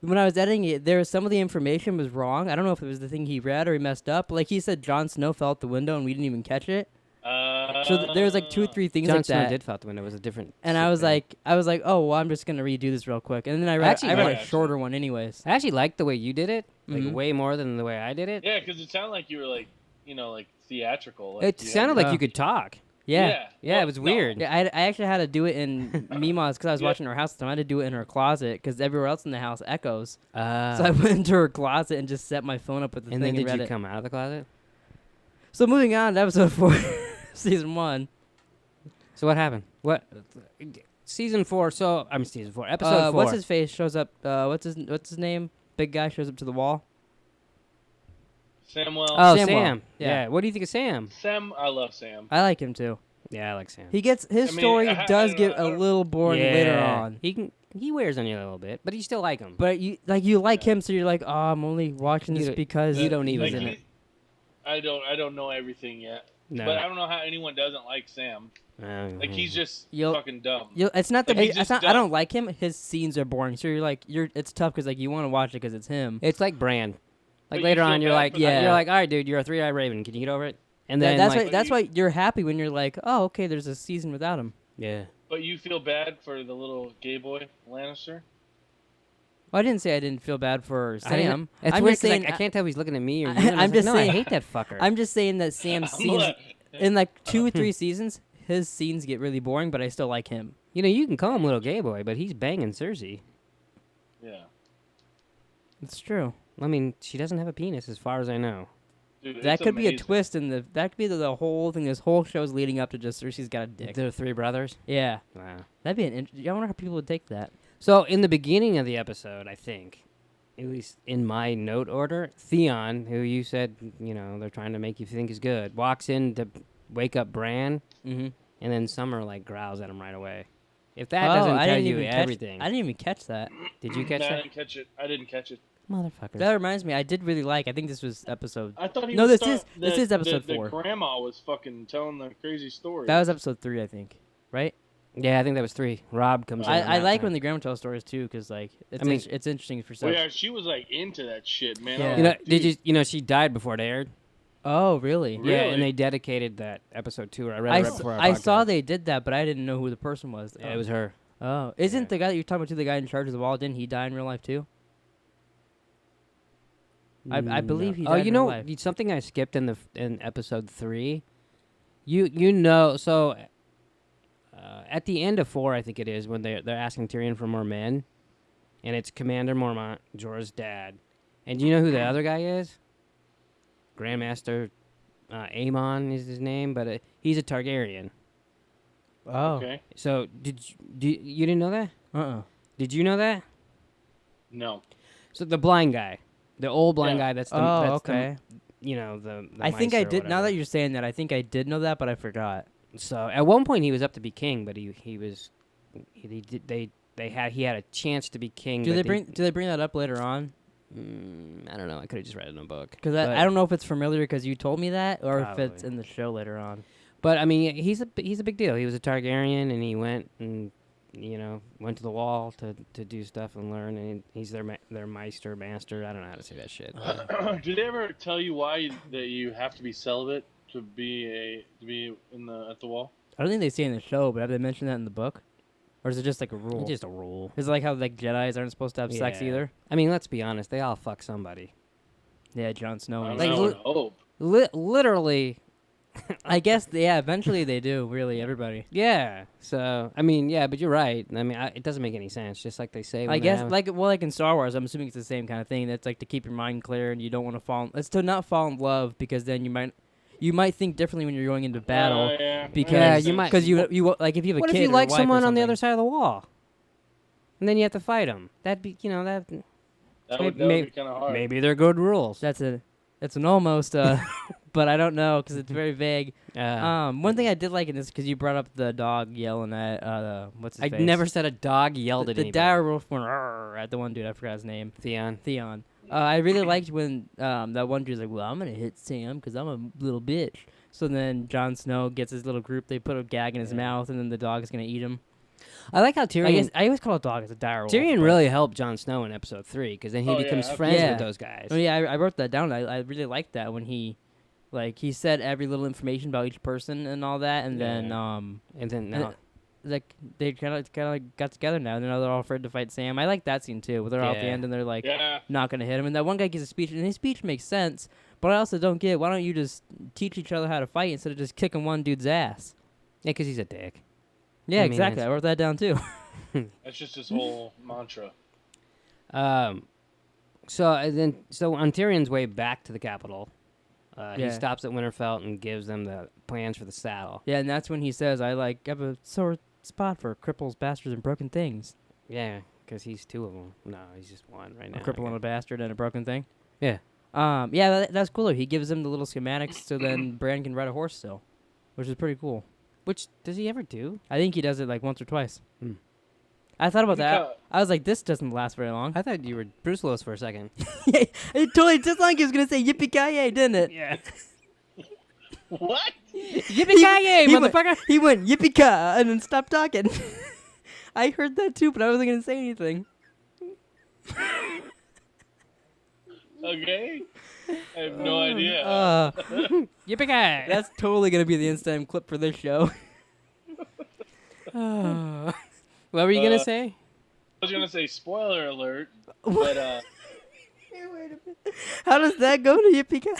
when I was editing it, there was some of the information was wrong. I don't know if it was the thing he read or he messed up. Like he said, Jon Snow fell out the window and we didn't even catch it. So there was like 2 or 3 things like that. Jon Snow did fall out the window. It was a different. And I was like, oh well, I'm just gonna redo this real quick. And then I read a shorter one, anyways. I actually liked the way you did it, like way more than the way I did it. Yeah, because it sounded like you were like, like theatrical. It sounded like you could talk. Yeah, it was weird. Yeah, I actually had to do it in Mima's because I was watching her house at the time. I had to do it in her closet because everywhere else in the house echoes. So I went into her closet and just set my phone up with the thing and read it. And then did you come out of the closet? So moving on to episode 4, season 1. So what happened? What? Season 4. Season 4. Episode 4. What's his face shows up? What's his name? Big guy shows up to the wall. Samwell. Oh, Samwell. Sam. Yeah. What do you think of Sam? I love Sam. I like him too. Yeah, I like Sam. He gets his story does get a little boring later on. He wears on you a little bit, but you still like him. But you like him, so you're like, oh, I'm only watching this because you don't even in it. I don't know everything yet. No. But I don't know how anyone doesn't like Sam. Like he's just fucking dumb. It's not that I don't like him. His scenes are boring, so you're like it's tough because like you want to watch it because it's him. It's like Bran. Like later on, you're like, you're like, all right, dude, you're a 3-eyed raven. Can you get over it? And then that's why you're happy when you're like, oh, okay, there's a season without him. Yeah. But you feel bad for the little gay boy Lannister? Well, I didn't say I didn't feel bad for Sam. I'm just saying I can't tell if he's looking at me or you. I'm just saying I hate that fucker. I'm just saying that Sam's scenes in like 2 or 3 seasons, his scenes get really boring, but I still like him. You can call him little gay boy, but he's banging Cersei. Yeah. It's true. I mean, she doesn't have a penis, as far as I know. Dude, that could be a twist in the. That could be the whole thing. This whole show's leading up to just Cersei's got a dick. The 3 brothers. Yeah. Wow. That'd be I wonder how people would take that. So in the beginning of the episode, I think, at least in my note order, Theon, who you said they're trying to make you think is good, walks in to wake up Bran, and then Summer like growls at him right away. If that doesn't tell you everything, I didn't even catch that. Did you catch that? I didn't catch it. Motherfucker. That reminds me, I did really like. I think this was episode. I thought he no, this is episode 4. The grandma was fucking telling the crazy story. That was episode 3, I think. Right? Yeah, I think that was 3. Rob comes in. I like when the grandma tells stories too, because like it's interesting for some. Well, yeah, she was like into that shit, man. Yeah. Did you? She died before it aired. Oh, really? Yeah, and they dedicated that episode to her. I read it right before our podcast. I saw they did that, but I didn't know who the person was. Yeah, it was her. Oh, isn't the guy that you're talking about the guy in charge of the wall? Didn't he die in real life too? I believe he died in real life. Something I skipped in episode 3. So at the end of 4, I think it is, when they're asking Tyrion for more men, and it's Commander Mormont, Jorah's dad. And do you know who the other guy is? Grandmaster Aemon is his name, but he's a Targaryen. Oh. Okay. So you didn't know that? Did you know that? No. So the blind guy, the old blind guy. That's the. Okay. The I think I did. Now that you're saying that, I think I did know that, but I forgot. So at one point he was up to be king, but he had a chance to be king. Do they bring that up later on? I don't know. I could have just read it in a book. Because I don't know if it's familiar because you told me that, or if it's in the show later on. But I mean, he's a big deal. He was a Targaryen, and he went and went to the wall to do stuff and learn. And he's their master. I don't know how to say that shit. Did they ever tell you why that you have to be celibate to be at the wall? I don't think they say in the show, but have they mentioned that in the book? Or is it just like a rule? It's just a rule. Is it like how like Jedis aren't supposed to have sex either? I mean, let's be honest. They all fuck somebody. Yeah, Jon Snow. I would hope. Literally. I guess, eventually they do, really, everybody. Yeah. So, I mean, yeah, but you're right. I mean, it doesn't make any sense, just like they say. I guess, like in Star Wars, I'm assuming it's the same kind of thing. That's like to keep your mind clear and you don't want to it's to not fall in love because then you might think differently when you're going into battle. Because you might. Because you like if you have a kid. What if you like someone on the other side? side of the wall? And then you have to fight them. That'd be, that would be kind of hard. Maybe they're good rules. It's an almost, but I don't know because it's very vague. One thing I did like in this because you brought up the dog yelling at what's his face? I never said a dog yelled at anybody. The dire wolf went at the one dude. I forgot his name. Theon. I really liked when that one dude's like, "Well, I'm gonna hit Sam because I'm a little bitch." So then Jon Snow gets his little group. They put a gag in his mouth, and then the dog is gonna eat him. I like how Tyrion. I always call a dog as a dire wolf. Tyrion really helped Jon Snow in episode 3 because then he becomes friends with those guys. Oh yeah, I wrote that down. I really liked that when he said every little information about each person and all that, and then like they kind of got together now. And they're all afraid to fight Sam. I like that scene too. Where they're all at the end and they're like not gonna hit him. And that one guy gives a speech, and his speech makes sense. But I also don't get why don't you just teach each other how to fight instead of just kicking one dude's ass? Yeah, because he's a dick. Yeah, exactly. I wrote that down too. That's just his whole mantra. So on Tyrion's way back to the capital, he stops at Winterfell and gives them the plans for the saddle. Yeah, and that's when he says, "I have a sore spot for cripples, bastards, and broken things." Yeah, because he's 2 of them. No, he's just 1 right now. A cripple and a bastard and a broken thing. Yeah. That's cooler. He gives them the little schematics so then Bran can ride a horse still, which is pretty cool. Which does he ever do? I think he does it like once or twice. I thought about that. I was like, this doesn't last very long. I thought you were Bruce Willis for a second. Yeah, it totally just like he was gonna say yippee-ki-yay, didn't it? Yeah. What? Yippee-ki-yay, motherfucker! He went yippee-ka and then stopped talking. I heard that too, but I wasn't gonna say anything. Okay. I have no idea. Yippee-ki-yay! That's totally gonna be the Instagram clip for this show. What were you gonna say? I was gonna say spoiler alert, but Hey, wait a minute. How does that go to yippee-ki?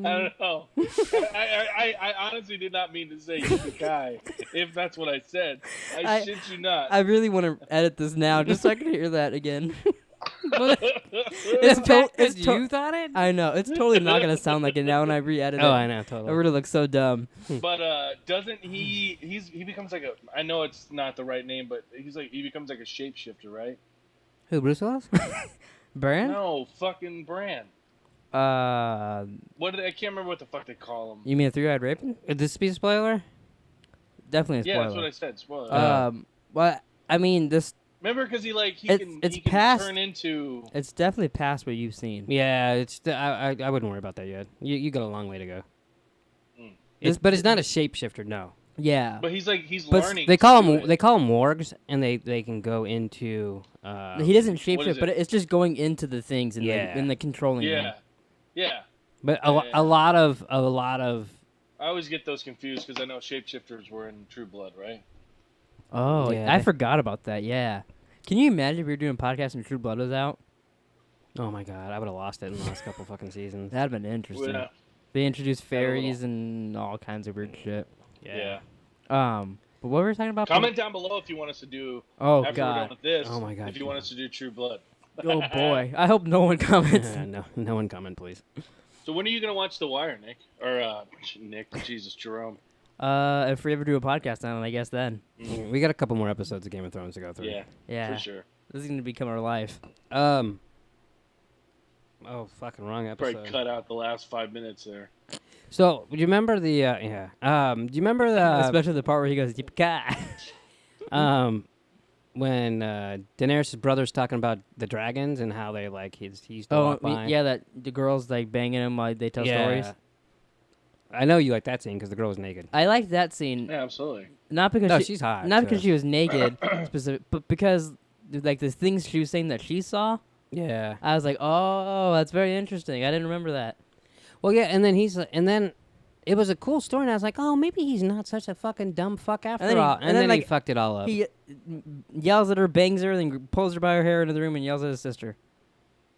I don't know. I honestly did not mean to say yippee-ki, if that's what I said. I shit you not. I really want to edit this now just so I can hear that again. You thought it? I know. It's totally not going to sound like it now when I re-edit it. Oh, I know, totally. It really looks so dumb. But doesn't he becomes like I know it's not the right name, but he becomes like a shapeshifter, right? Who, Bruce Willis? Bran? No, fucking Bran. I can't remember what the fuck they call him. You mean a 3-eyed raven? Would this be a spoiler? Definitely a spoiler. Yeah, that's what I said. Spoiler. Well, I mean, this... Remember, because he can turn into... It's definitely past what you've seen. Yeah, I wouldn't worry about that yet. You got a long way to go. But it's not a shapeshifter, no. Yeah. But he's learning. They call them wargs, and they can go into... he doesn't shapeshift, but it's just going into the things in the controlling them. Yeah. But a lot of... I always get those confused because I know shapeshifters were in True Blood, right? Oh, yeah, I forgot about that, yeah. Can you imagine if we were doing a podcast and True Blood was out? Oh my god, I would have lost it in the last couple fucking seasons. That'd have been interesting. Yeah. They introduced fairies and all kinds of weird shit. Yeah. But what were we talking about? Comment down below if you want us to do. Oh after god. We're done with this, oh my god. If you want us to do True Blood. Oh boy, I hope no one comments. No one comment, please. So when are you gonna watch The Wire, Nick? Or Nick? Jesus, Jerome. If we ever do a podcast on it, I guess then. We got a couple more episodes of Game of Thrones to go through. Yeah, for sure. This is gonna become our life. Oh, fucking wrong episode. Probably cut out the last 5 minutes there. So, do you remember the? Do you remember the? Especially the part where he goes yippee-ki. when Daenerys' brother's talking about the dragons and how they like he used to walk by. Yeah, that the girls like banging him while they tell stories. I know you like that scene because the girl was naked. I like that scene. Yeah, absolutely. Not because she's hot. Not because she was naked, but because like the things she was saying that she saw. Yeah. I was like, oh, that's very interesting. I didn't remember that. Well, yeah, and then it was a cool story, and I was like, oh, maybe he's not such a fucking dumb fuck after all. And then he fucked it all up. He yells at her, bangs her, then pulls her by her hair into the room and yells at his sister.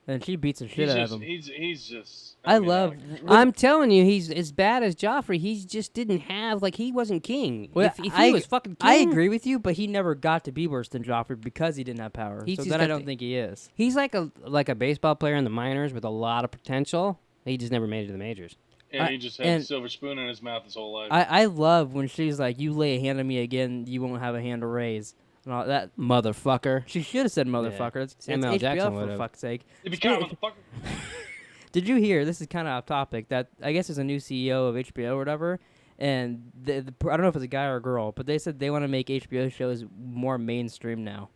And she beats the shit out of him. He's just... I'm telling you, he's as bad as Joffrey. He just didn't have... Like, he wasn't king. Well, if he was fucking king... I agree with you, but he never got to be worse than Joffrey because he didn't have power. So then I don't think he is. He's like a baseball player in the minors with a lot of potential. He just never made it to the majors. Yeah, he just had a silver spoon in his mouth his whole life. I love when she's like, you lay a hand on me again, you won't have a hand to raise. And all that motherfucker. She should have said motherfucker. Yeah. It's Samuel Jackson HBO for fuck's sake. Motherfucker. Did you hear? This is kind of off topic. That I guess there's a new CEO of HBO or whatever, and I don't know if it's a guy or a girl, but they said they want to make HBO shows more mainstream now.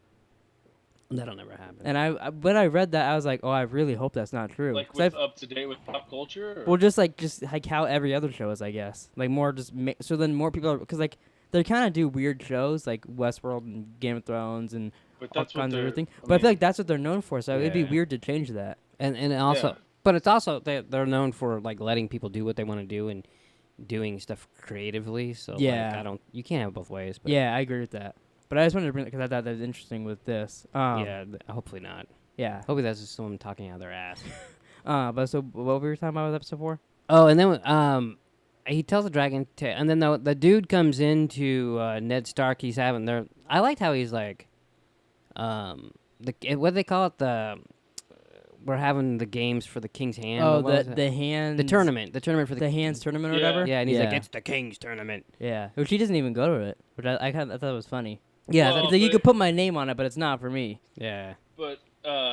That'll never happen. And when I read that, I was like, oh, I really hope that's not true. Like up to date with pop culture. Or? Well, just like how every other show is, I guess. Like more just so then more people are because like. They kind of do weird shows like Westworld and Game of Thrones and all kinds of everything. But I feel like that's what they're known for, so it'd be weird to change that. And also, but it's also they're known for like letting people do what they want to do and doing stuff creatively. So like, you can't have it both ways. But yeah, I agree with that. But I just wanted to bring it because I thought that was interesting with this. Hopefully not. Yeah, hopefully that's just someone talking out of their ass. But so what were we talking about with episode 4? Oh, and then he tells the dragon, and then the dude comes into Ned Stark. He's having their. I liked how he's like, what do they call it? We're having the games for the King's Hand. Oh, the hands. The tournament for the hands tournament or whatever. Yeah, and he's like, it's the King's tournament. Yeah, which he doesn't even go to it, which I thought it was funny. Yeah, well, like, you could put my name on it, but it's not for me. Yeah, but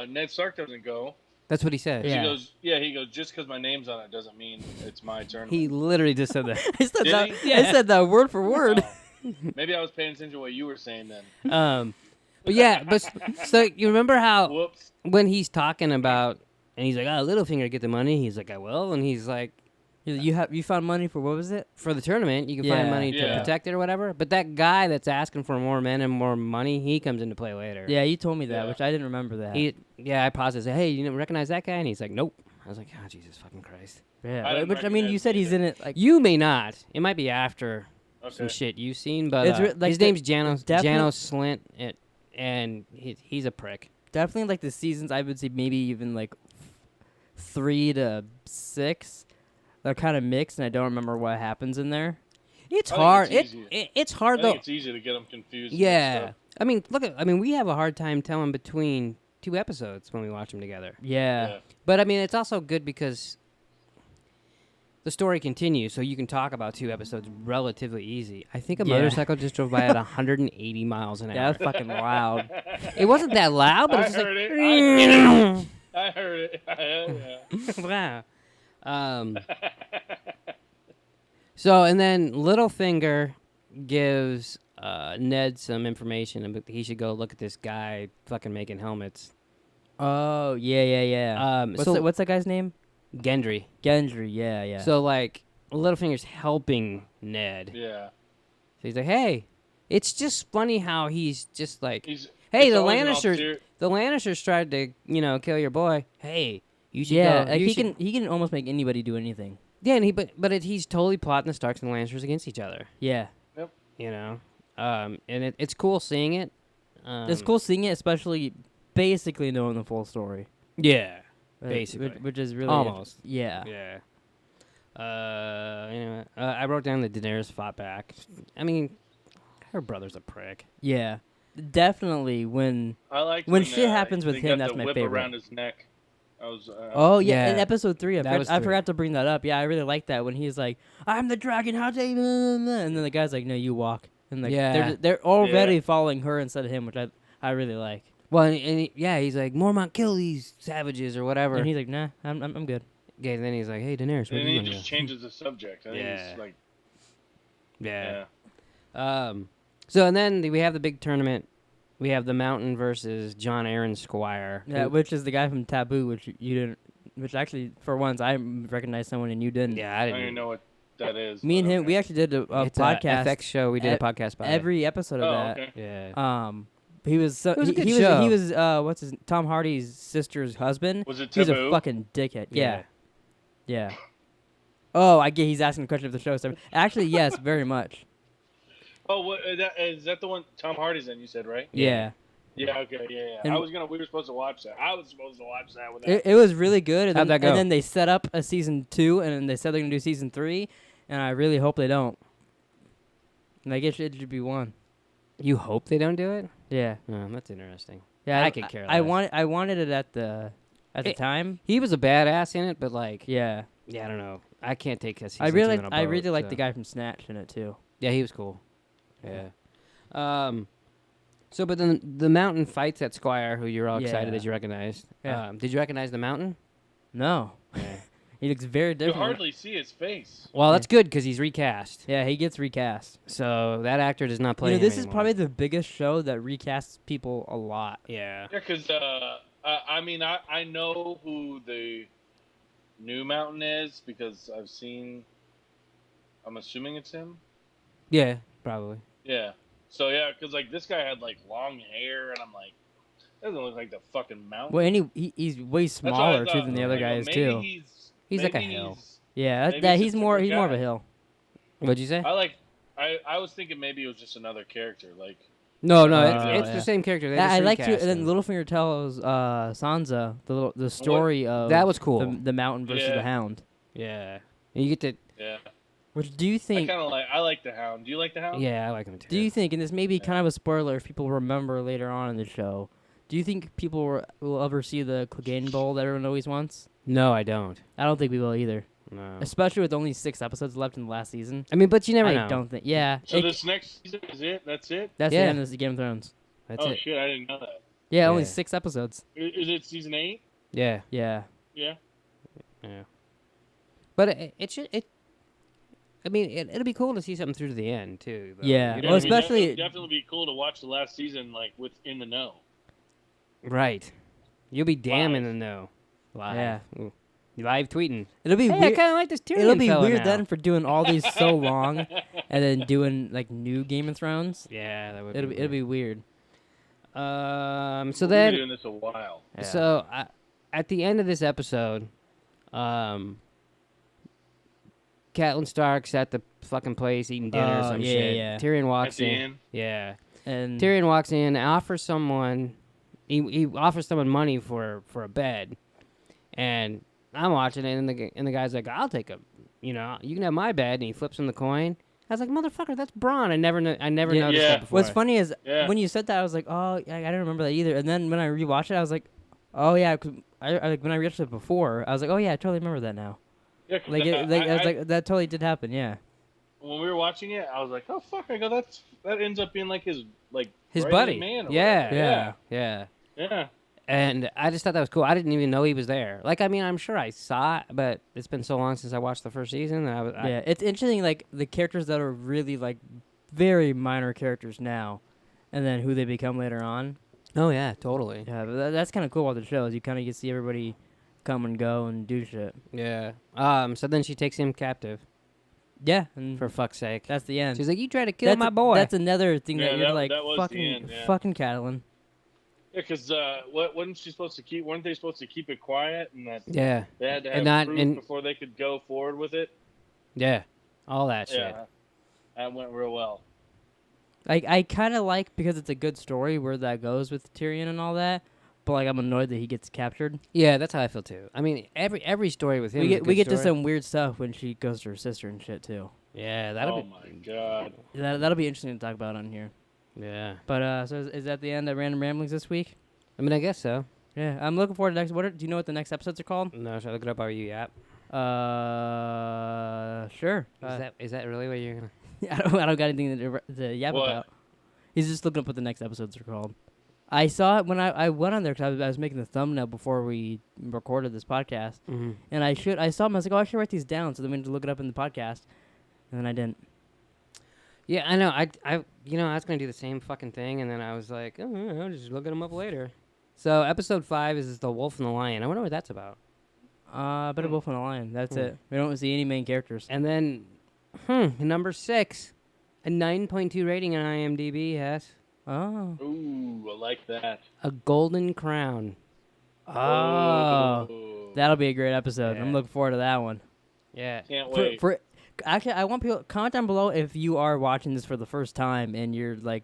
Ned Stark doesn't go. That's what he said. Yeah. He goes, just because my name's on it doesn't mean it's my turn. He literally just said that. I said that word for word. Oh. Maybe I was paying attention to what you were saying then. But yeah, so you remember how Whoops. when he's talking about, and he's like, Littlefinger, get the money. He's like, I will. And he's like, you found money for what was it? For the tournament. You can find money to protect it or whatever. But that guy that's asking for more men and more money, he comes into play later. Yeah, you told me that, which I didn't remember that. I paused and said, hey, you didn't recognize that guy? And he's like, nope. I was like, oh, Jesus fucking Christ. Yeah, which I mean, you said he's in it. Like you may not. It might be after some shit you've seen, but his name's Janos Slint, and he's a prick. Definitely like the seasons, I would say maybe even like 3 to 6. They're kind of mixed, and I don't remember what happens in there. It's hard. It's hard though. It's easy to get them confused. Yeah, I mean, we have a hard time telling between 2 episodes when we watch them together. Yeah. But I mean, it's also good because the story continues, so you can talk about 2 episodes relatively easy. I think a motorcycle just drove by at 180 miles an hour. Yeah, that's fucking loud. It wasn't that loud, but it was just I heard it. Wow. So, and then Littlefinger gives Ned some information about he should go look at this guy fucking making helmets. Oh, yeah. What's that guy's name? Gendry, yeah. So, like, Littlefinger's helping Ned. Yeah. So he's like, hey, it's just funny how he's just like, hey, the Lannisters tried to, kill your boy. Hey, you should go. Like he can almost make anybody do anything. Yeah, and he's totally plotting the Starks and the Lannisters against each other. Yeah. Yep. And it's cool seeing it. It's cool seeing it, especially basically knowing the full story. Yeah. Basically. Which is really... Almost. Yeah. Yeah. Anyway, I wrote down that Daenerys fought back. I mean, her brother's a prick. Yeah. Definitely when shit happens with him, that's my favorite. Whip around his neck. In episode 3, I forgot to bring that up. Yeah, I really like that when he's like, "I'm the dragon, how do you?" And then the guy's like, "No, you walk." And like, they're already following her instead of him, which I really like. Well, and he's like, "Mormont, kill these savages or whatever." And he's like, "Nah, I'm good." Okay, and then he's like, "Hey, Daenerys, what are you doing?" And he just changes the subject. I think it's like, So and then we have the big tournament. We have the Mountain versus John Aaron Squire. Yeah, which is the guy from Taboo, which you didn't. Which actually, for once, I recognized someone and you didn't. Yeah, I don't even know what that is. Me and him, we actually did a podcast. FX show. We did a podcast by every episode of that. Okay. Yeah. He was it was a good show. He was what's his Tom Hardy's sister's husband. Was it He's Taboo? a fucking dickhead. Yeah. Oh, I get. He's asking a question of the show. So actually, yes, very much. Oh, is that the one Tom Hardy's in? You said, right? Yeah. Yeah. Okay. Yeah. And we were supposed to watch that. I was supposed to watch that with it was really good. And How'd that go? And then they set up a season 2, and then they said they're gonna do season 3, and I really hope they don't. Like it should be 1. You hope they don't do it? Yeah. Oh, that's interesting. Yeah. I could care less. I wanted it at the time. He was a badass in it, but like, Yeah. I don't know. I can't take a season I really 2 in a I boat, really like so. the guy from Snatch in it too. Yeah, he was cool. Yeah. So, but then the Mountain fights that Squire, who you're all excited that you recognized. Yeah. Did you recognize the Mountain? No. Yeah. He looks very You different. hardly see his face. Well, that's good because he's recast. Yeah, he gets recast. So that actor does not play. You know, him this is anymore. probably the biggest show that recasts people a lot. Yeah. Yeah, because I know who the new Mountain is because I've seen. I'm assuming it's him. Yeah, probably. Yeah. So yeah, because like this guy had like long hair, and I'm like, that doesn't look like the fucking Mountain. Well, and he's way That's what I smaller too thought. than the other Like, guy is maybe too. He's like a maybe hill. he's- Yeah, maybe that it's he's a more different of a guy. hill. What'd you say? I was thinking maybe it was just another character. Like No, yeah. it's the same character. They I just like to. recast And then him. Littlefinger tells Sansa the story of That was cool. the Mountain versus Yeah. the Hound. Yeah. And you get to. yeah, Which do you think? I like the Hound. Do you like the Hound? Yeah, I like him too. Do you think? And this may be kind of a spoiler if people remember later on in the show. Do you think people will ever see the Clegane Bowl that everyone always wants? No, I don't. I don't think we will either. No. Especially with only 6 episodes left in the last season. I mean, but you never know. I don't think. Yeah. So this next season is it? That's it? That's Yeah. the end of the Game of Thrones. That's Oh it. shit! I didn't know that. Yeah, only Yeah. 6 episodes. Is it season 8? Yeah. Yeah. Yeah. Yeah. But it should. I mean, it'll be cool to see something through to the end too. Though. Yeah. You Well, know what I mean? especially- definitely be cool to watch the last season like in the know. Right. You'll be damn in Live. the know. Live. Yeah. Ooh. Live tweeting. It'll be Hey, I weird. kind of like this Tyrion It'll be fella weird now. then for doing all these so long and then doing like new Game of Thrones. Yeah, that would. It'll be weird. So We've been then, doing this a while. Yeah. so at the end of this episode, Catelyn Stark's at the fucking place eating dinner or Oh, some yeah, shit. yeah. Tyrion At walks the in. end. Yeah. And Tyrion walks in and offers someone. He offers someone money for a bed, and I'm watching it, and the guy's like, "I'll take you can have my bed," and he flips him the coin. I was like, "Motherfucker, that's Braun." I never noticed Yeah. that before. what's funny is Yeah. when you said that, I was like, oh, I didn't remember that either. And then when I rewatched it, I was like, oh yeah, 'cause I when I watched it before, I was like, oh yeah, I totally remember that now. Yeah, 'cause Like, I was like, that totally did happen. Yeah. when we were watching it, I was like, "Oh fuck!" I go, that ends up being like his right-hand buddy. man or Yeah, whatever. yeah. Yeah. And I just thought that was cool. I didn't even know he was there. Like, I mean, I'm sure I saw it, but it's been so long since I watched the first season. And Yeah, it's interesting, like, the characters that are really, like, very minor characters now, and then who they become later on. Oh, yeah, totally. Yeah, but that's kind of cool about the show, is you kind of get to see everybody come and go and do shit. Yeah. So then she takes him captive, Yeah, and for fuck's sake. that's the end. She's like, "You tried to kill my boy." That's another thing Yeah, that you're like, that was the fucking, end, yeah. fucking Catelyn. Yeah, because wasn't she supposed to keep? Weren't they supposed to keep it quiet and that Yeah. they had to And have not- proof and- before they could go forward with it? Yeah. All that shit. Yeah, that went real well. I kind of like, because it's a good story, where that goes with Tyrion and all that, but, like, I'm annoyed that he gets captured. Yeah, that's how I feel too. I mean, every story with him. We is a get we good get to story. some weird stuff when she goes to her sister and shit, too. Yeah, that'll Oh be. my god! That'll be interesting to talk about on here. Yeah. But, so is that the end of Random Ramblings this week? I mean, I guess so. Yeah, I'm looking forward to next. Do you know what the next episodes are called? No, should I look it up while you yap? Sure. Is that really what you're gonna? I don't got anything to yap What? about. He's just looking up what the next episodes are called. I saw it when I went on there because I was making the thumbnail before we recorded this podcast, Mm-hmm. and I saw them. I was like, oh, I should write these down, so then we need to look it up in the podcast, and then I didn't. Yeah, I know. I was gonna do the same fucking thing, and then I was like, oh, I'll just look at them up later. So episode 5 is The Wolf and the Lion. I wonder what that's about. Better Wolf and the Lion. That's it. We don't see any main characters. And then, number 6, a 9.2 rating on IMDb. Hess. Oh. Ooh, I like that. A Golden Crown. Oh. That'll be a great episode. Yeah. I'm looking forward to that one. Yeah. Can't wait. Actually, I want people comment down below if you are watching this for the first time and you're like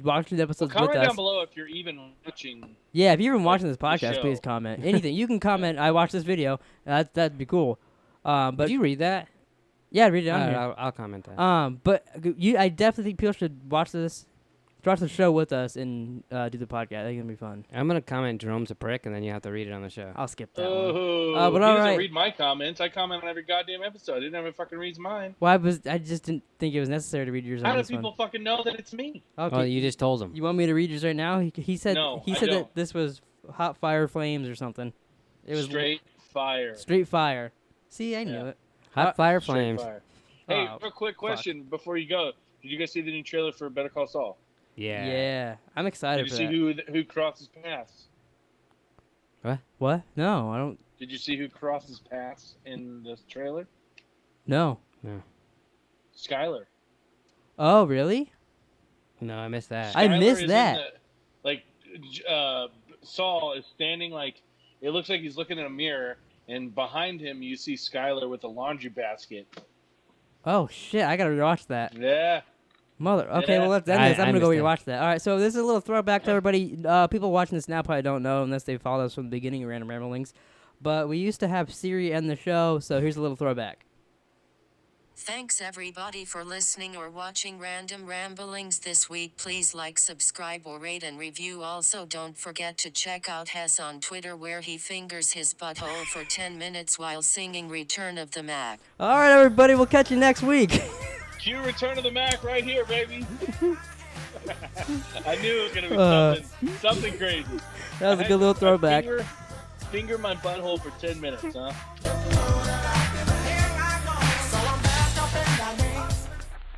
watching the episodes with us. Comment down below if you're even watching. Yeah, if you're even watching this podcast, please comment anything. You can comment. I watched this video. That'd be cool. But did you read that? Yeah, read it on here. I'll comment that. But I definitely think people should watch this. Watch the show with us and do the podcast. I think it'll be fun. I'm gonna comment Jerome's a prick, and then you have to read it on the show. I'll skip that one. But he doesn't read my comments. I comment on every goddamn episode. I didn't ever fucking read mine. Well, I just didn't think it was necessary to read yours. How do people fucking know that it's me? Okay. Oh, you just told him. You want me to read yours right now? He said No, he said that this was Hot Fire Flames or something. It was Straight Fire. Straight Fire. See, I knew it. Hot Fire Flames. Fire. Hey, real quick question before you go. Did you guys see the new trailer for Better Call Saul? Yeah. Yeah, I'm excited Did you see who crosses paths? What? No, I don't. Did you see who crosses paths in this trailer? No. Skyler. Oh, really? No, I missed that. I missed that. Saul is standing it looks like he's looking in a mirror, and behind him you see Skyler with a laundry basket. Oh shit! I gotta rewatch that. Yeah. Okay, well let's end this. I'm gonna go rewatch that. All right, so this is a little throwback to everybody. People watching this now probably don't know unless they followed us from the beginning of Random Ramblings. But we used to have Siri end the show, so here's a little throwback. Thanks everybody for listening or watching Random Ramblings this week. Please like, subscribe, or rate and review. Also, don't forget to check out Hess on Twitter, where he fingers his butthole for 10 minutes while singing Return of the Mac. All right, everybody, we'll catch you next week. Cue Return of the Mac right here, baby. I knew it was gonna be something crazy. That was a good little throwback. Finger my butthole for 10 minutes, huh?